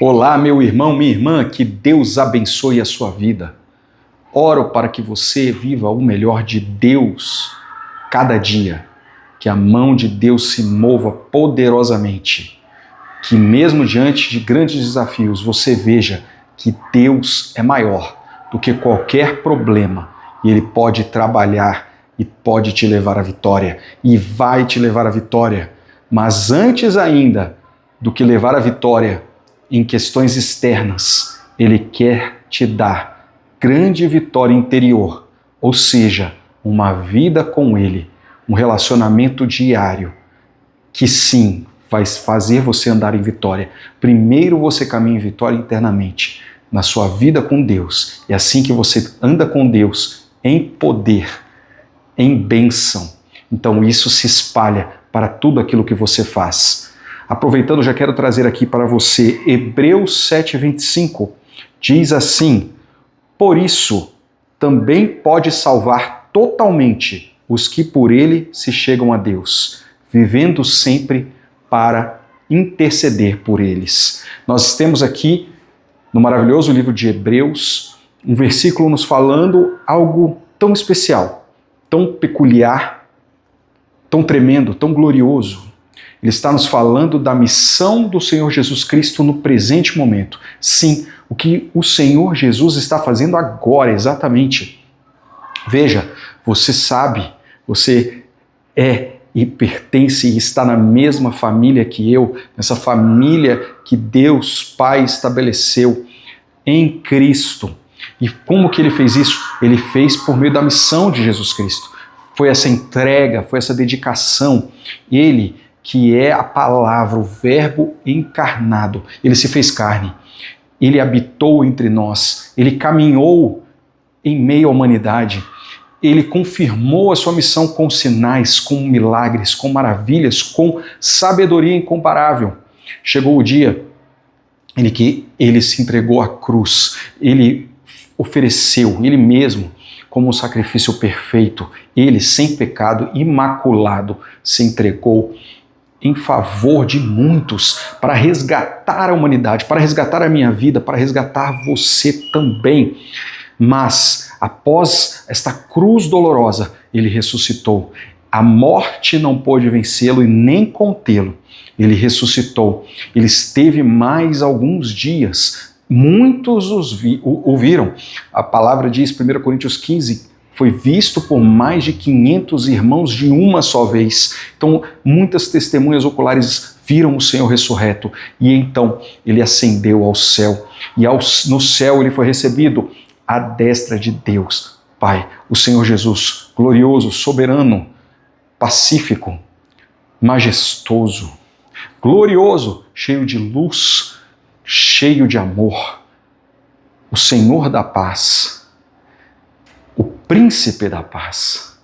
Olá, meu irmão, minha irmã, que Deus abençoe a sua vida. Oro para que você viva o melhor de Deus cada dia, que a mão de Deus se mova poderosamente, que mesmo diante de grandes desafios você veja que Deus é maior do que qualquer problema e Ele pode trabalhar e pode te levar à vitória e vai te levar à vitória. Mas antes ainda do que levar à vitória em questões externas, Ele quer te dar grande vitória interior, ou seja, uma vida com Ele, um relacionamento diário, que sim, vai fazer você andar em vitória. Primeiro você caminha em vitória internamente, na sua vida com Deus, e assim que você anda com Deus, em poder, em bênção, então isso se espalha para tudo aquilo que você faz. Aproveitando, já quero trazer aqui para você Hebreus 7:25, diz assim: por isso também pode salvar totalmente os que por ele se chegam a Deus, vivendo sempre para interceder por eles. Nós temos aqui, no maravilhoso livro de Hebreus, um versículo nos falando algo tão especial, tão peculiar, tão tremendo, tão glorioso. Ele está nos falando da missão do Senhor Jesus Cristo no presente momento. Sim, o que o Senhor Jesus está fazendo agora, exatamente. Veja, você sabe, você é e pertence e está na mesma família que eu, nessa família que Deus Pai estabeleceu em Cristo. E como que Ele fez isso? Ele fez por meio da missão de Jesus Cristo. Foi essa entrega, foi essa dedicação. Ele, que é a palavra, o verbo encarnado, Ele se fez carne. Ele habitou entre nós. Ele caminhou em meio à humanidade. Ele confirmou a sua missão com sinais, com milagres, com maravilhas, com sabedoria incomparável. Chegou o dia em que Ele se entregou à cruz. Ele ofereceu, Ele mesmo, como um sacrifício perfeito. Ele, sem pecado, imaculado, se entregou em favor de muitos, para resgatar a humanidade, para resgatar a minha vida, para resgatar você também. Mas, após esta cruz dolorosa, Ele ressuscitou. A morte não pôde vencê-lo e nem contê-lo. Ele ressuscitou. Ele esteve mais alguns dias. Muitos o viram. A palavra diz, 1 Coríntios 15, foi visto por mais de 500 irmãos de uma só vez. Então, muitas testemunhas oculares viram o Senhor ressurreto. E então, Ele ascendeu ao céu. E no céu Ele foi recebido à destra de Deus Pai. O Senhor Jesus, glorioso, soberano, pacífico, majestoso, glorioso, cheio de luz, cheio de amor. O Senhor da paz, o príncipe da paz,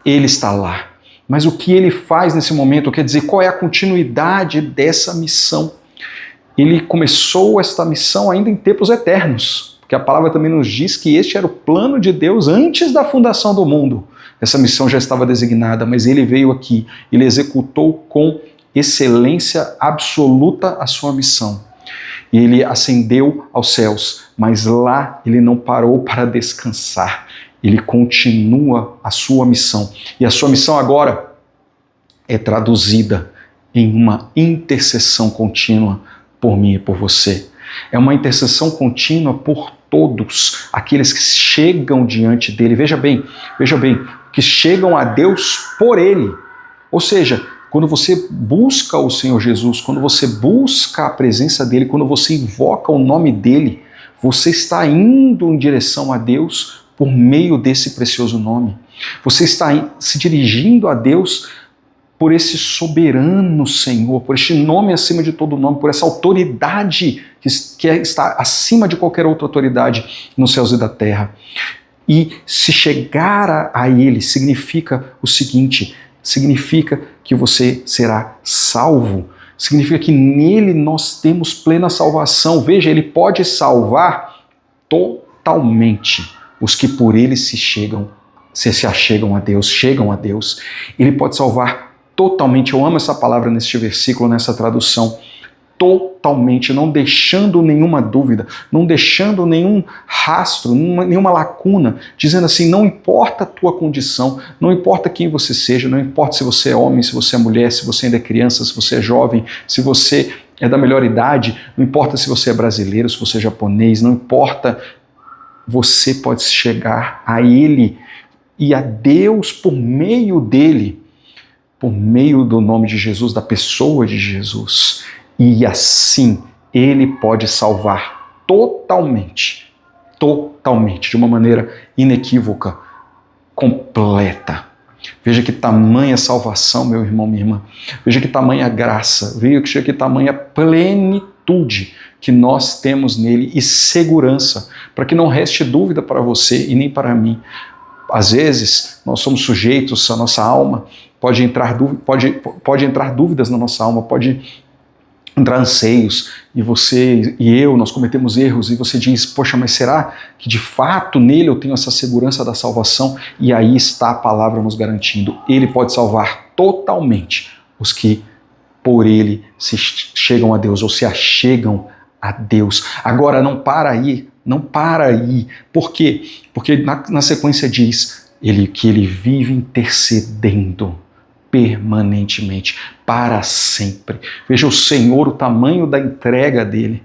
Ele está lá. Mas o que Ele faz nesse momento, quer dizer, qual é a continuidade dessa missão? Ele começou esta missão ainda em tempos eternos, porque a palavra também nos diz que este era o plano de Deus antes da fundação do mundo. Essa missão já estava designada, mas Ele veio aqui, Ele executou com excelência absoluta a sua missão. E Ele ascendeu aos céus, mas lá Ele não parou para descansar. Ele continua a sua missão. E a sua missão agora é traduzida em uma intercessão contínua por mim e por você. É uma intercessão contínua por todos aqueles que chegam diante dele. Veja bem, que chegam a Deus por Ele. Ou seja, quando você busca o Senhor Jesus, quando você busca a presença dEle, quando você invoca o nome dEle, você está indo em direção a Deus por meio desse precioso nome. Você está se dirigindo a Deus por esse soberano Senhor, por este nome acima de todo nome, por essa autoridade que está acima de qualquer outra autoridade nos céus e da terra. E se chegar a Ele significa o seguinte: significa que você será salvo, significa que nele nós temos plena salvação. Veja, Ele pode salvar totalmente os que por Ele se achegam a Deus, chegam a Deus. Ele pode salvar totalmente, eu amo essa palavra neste versículo, nessa tradução, totalmente, não deixando nenhuma dúvida, não deixando nenhum rastro, nenhuma lacuna, dizendo assim, não importa a tua condição, não importa quem você seja, não importa se você é homem, se você é mulher, se você ainda é criança, se você é jovem, se você é da melhor idade, não importa se você é brasileiro, se você é japonês, não importa, você pode chegar a Ele e a Deus por meio dele, por meio do nome de Jesus, da pessoa de Jesus. E assim, Ele pode salvar totalmente, de uma maneira inequívoca, completa. Veja que tamanha salvação, meu irmão, minha irmã. Veja que tamanha graça, veja que tamanha plenitude que nós temos nele e segurança, para que não reste dúvida para você e nem para mim. Às vezes, nós somos sujeitos, a nossa alma pode entrar dúvidas na nossa alma, pode entrar anseios, e você e eu, nós cometemos erros, e você diz, poxa, mas será que de fato nele eu tenho essa segurança da salvação? E aí está a palavra nos garantindo, ele pode salvar totalmente os que por ele se chegam a Deus, ou se achegam a Deus. Agora não para aí, por quê? Porque na sequência diz que ele vive intercedendo permanentemente, para sempre. Veja o Senhor, o tamanho da entrega dele,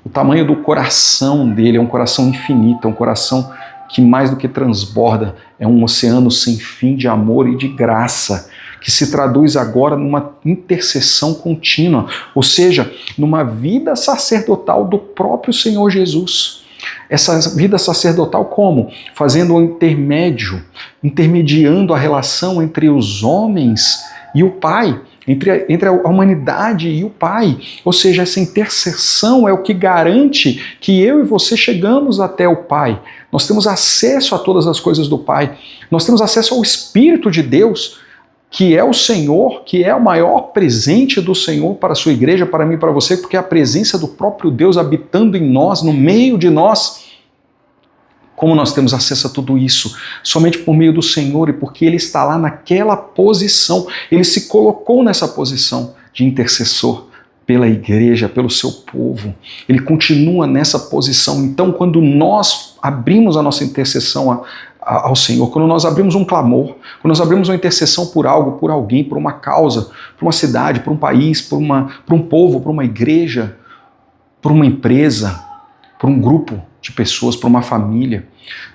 o tamanho do coração dele, é um coração infinito, é um coração que mais do que transborda, é um oceano sem fim de amor e de graça, que se traduz agora numa intercessão contínua, ou seja, numa vida sacerdotal do próprio Senhor Jesus. Essa vida sacerdotal como? Fazendo um intermediando a relação entre os homens e o Pai, entre a humanidade e o Pai. Ou seja, essa intercessão é o que garante que eu e você chegamos até o Pai. Nós temos acesso a todas as coisas do Pai. Nós temos acesso ao Espírito de Deus, que é o Senhor, que é o maior presente do Senhor para a sua igreja, para mim e para você, porque é a presença do próprio Deus habitando em nós, no meio de nós. Como nós temos acesso a tudo isso? Somente por meio do Senhor, e porque Ele está lá naquela posição. Ele se colocou nessa posição de intercessor pela igreja, pelo seu povo. Ele continua nessa posição. Então, quando nós abrimos a nossa intercessão ao Senhor, quando nós abrimos um clamor, quando nós abrimos uma intercessão por algo, por alguém, por uma causa, por uma cidade, por um país, por um povo, por uma igreja, por uma empresa, por um grupo de pessoas, por uma família,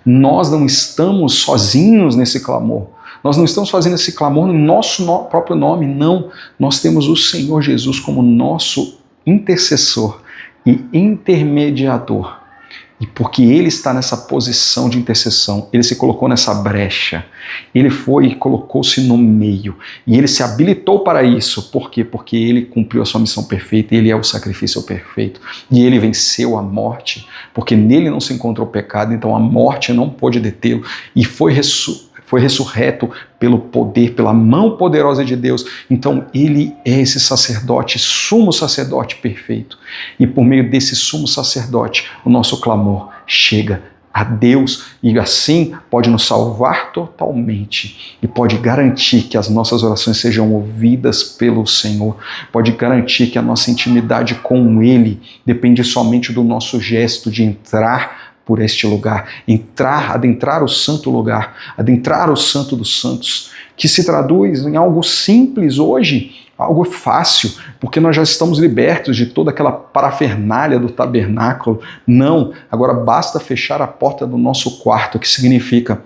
nós não estamos sozinhos nesse clamor. Nós não estamos fazendo esse clamor no nosso próprio nome, não. Nós temos o Senhor Jesus como nosso intercessor e intermediador. E porque Ele está nessa posição de intercessão, Ele se colocou nessa brecha, Ele foi e colocou-se no meio, e Ele se habilitou para isso. Por quê? Porque Ele cumpriu a sua missão perfeita, Ele é o sacrifício perfeito, e Ele venceu a morte, porque nele não se encontrou pecado, então a morte não pôde detê-lo, e foi ressurreto pelo poder, pela mão poderosa de Deus. Então Ele é esse sacerdote, sumo sacerdote perfeito. E por meio desse sumo sacerdote, o nosso clamor chega a Deus e assim pode nos salvar totalmente e pode garantir que as nossas orações sejam ouvidas pelo Senhor, pode garantir que a nossa intimidade com Ele depende somente do nosso gesto de entrar por este lugar, adentrar o santo lugar, adentrar o santo dos santos, que se traduz em algo simples hoje, algo fácil, porque nós já estamos libertos de toda aquela parafernália do tabernáculo. Não, agora basta fechar a porta do nosso quarto, que significa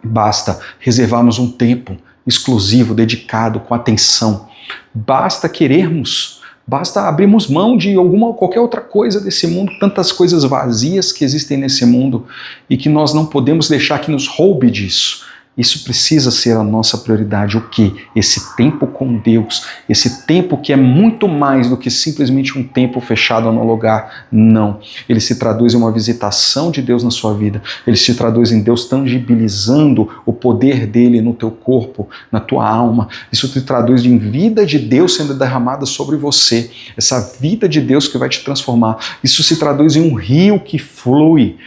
basta reservarmos um tempo exclusivo, dedicado, com atenção, basta querermos, basta abrirmos mão de qualquer outra coisa desse mundo, tantas coisas vazias que existem nesse mundo e que nós não podemos deixar que nos roube disso. Isso precisa ser a nossa prioridade. O quê? Esse tempo com Deus, esse tempo que é muito mais do que simplesmente um tempo fechado no lugar. Não. Ele se traduz em uma visitação de Deus na sua vida. Ele se traduz em Deus tangibilizando o poder dele no teu corpo, na tua alma. Isso se traduz em vida de Deus sendo derramada sobre você. Essa vida de Deus que vai te transformar. Isso se traduz em um rio que flui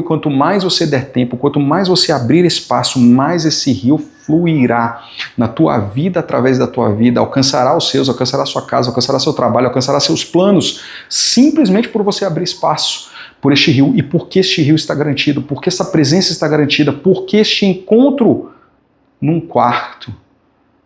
quanto mais você der tempo, quanto mais você abrir espaço, mais mais esse rio fluirá na tua vida, através da tua vida, alcançará os seus, alcançará sua casa, alcançará seu trabalho, alcançará seus planos, simplesmente por você abrir espaço por este rio. E por que este rio está garantido? Por que essa presença está garantida? Por que este encontro num quarto,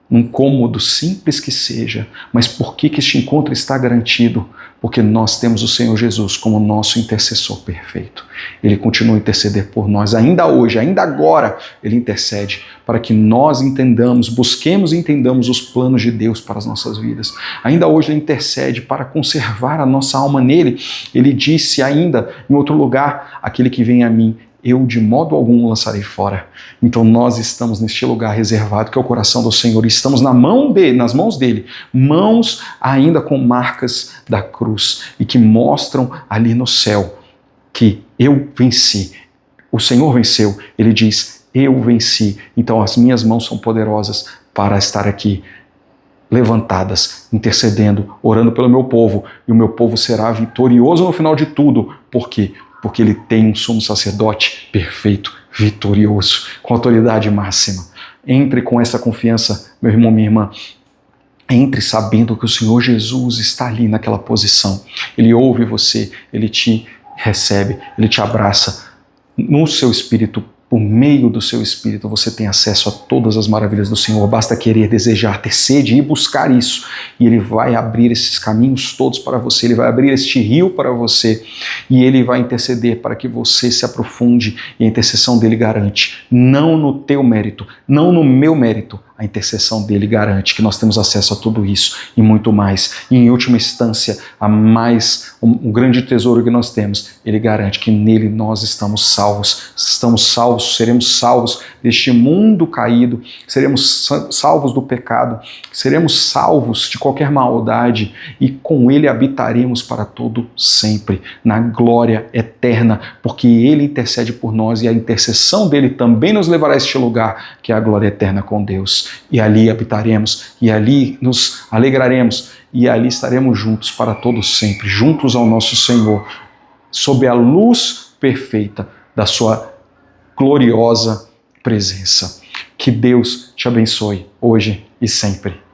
num cômodo simples que seja, mas por que este encontro está garantido? Porque nós temos o Senhor Jesus como nosso intercessor perfeito. Ele continua a interceder por nós, ainda hoje, ainda agora, Ele intercede para que nós entendamos, busquemos e entendamos os planos de Deus para as nossas vidas. Ainda hoje Ele intercede para conservar a nossa alma nele. Ele disse ainda, em outro lugar, aquele que vem a mim, eu de modo algum o lançarei fora. Então nós estamos neste lugar reservado, que é o coração do Senhor, e estamos nas mãos dele, mãos ainda com marcas da cruz, e que mostram ali no céu que eu venci. O Senhor venceu, ele diz, eu venci. Então as minhas mãos são poderosas para estar aqui levantadas, intercedendo, orando pelo meu povo, e o meu povo será vitorioso no final de tudo. Por quê? Porque ele tem um sumo sacerdote perfeito, vitorioso, com autoridade máxima. Entre com essa confiança, meu irmão, minha irmã. Entre sabendo que o Senhor Jesus está ali naquela posição. Ele ouve você, ele te recebe, ele te abraça no seu espírito. Por meio do seu Espírito você tem acesso a todas as maravilhas do Senhor. Basta querer, desejar, ter sede e buscar isso. E Ele vai abrir esses caminhos todos para você. Ele vai abrir este rio para você. E Ele vai interceder para que você se aprofunde. E a intercessão dele garante, não no teu mérito, não no meu mérito, a intercessão dele garante que nós temos acesso a tudo isso e muito mais. E em última instância, um grande tesouro que nós temos, ele garante que nele nós estamos salvos, seremos salvos deste mundo caído, seremos salvos do pecado, seremos salvos de qualquer maldade e com ele habitaremos para todo sempre, na glória eterna, porque ele intercede por nós e a intercessão dele também nos levará a este lugar, que é a glória eterna com Deus. E ali habitaremos, e ali nos alegraremos, e ali estaremos juntos para todo sempre, juntos ao nosso Senhor, sob a luz perfeita da sua gloriosa presença. Que Deus te abençoe hoje e sempre.